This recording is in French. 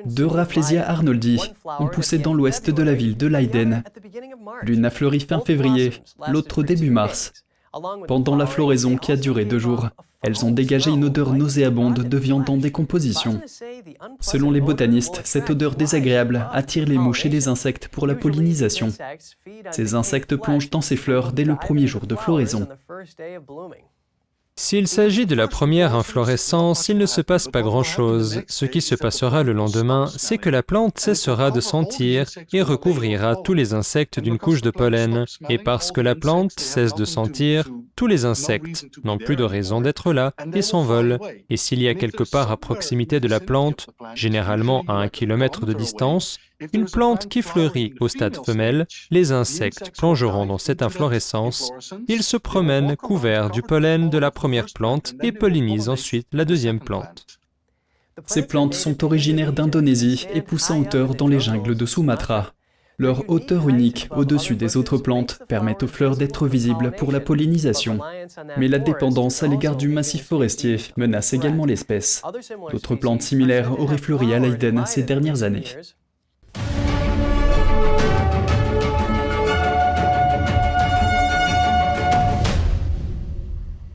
Deux Rafflesia arnoldi ont poussé dans l'ouest de la ville de Leiden. L'une a fleuri fin février, l'autre début mars. Pendant la floraison qui a duré 2 jours, elles ont dégagé une odeur nauséabonde de viande en décomposition. Selon les botanistes, cette odeur désagréable attire les mouches et les insectes pour la pollinisation. Ces insectes plongent dans ces fleurs dès le premier jour de floraison. S'il s'agit de la première inflorescence, il ne se passe pas grand-chose. Ce qui se passera le lendemain, c'est que la plante cessera de sentir et recouvrira tous les insectes d'une couche de pollen. Et parce que la plante cesse de sentir, tous les insectes n'ont plus de raison d'être là et s'envolent. Et s'il y a quelque part à proximité de la plante, généralement à 1 kilomètre de distance, une plante qui fleurit au stade femelle, les insectes plongeront dans cette inflorescence. Ils se promènent couverts du pollen de la première plante et pollinisent ensuite la deuxième plante. Ces plantes sont originaires d'Indonésie et poussent en hauteur dans les jungles de Sumatra. Leur hauteur unique au-dessus des autres plantes permet aux fleurs d'être visibles pour la pollinisation. Mais la dépendance à l'égard du massif forestier menace également l'espèce. D'autres plantes similaires auraient fleuri à Leiden ces dernières années.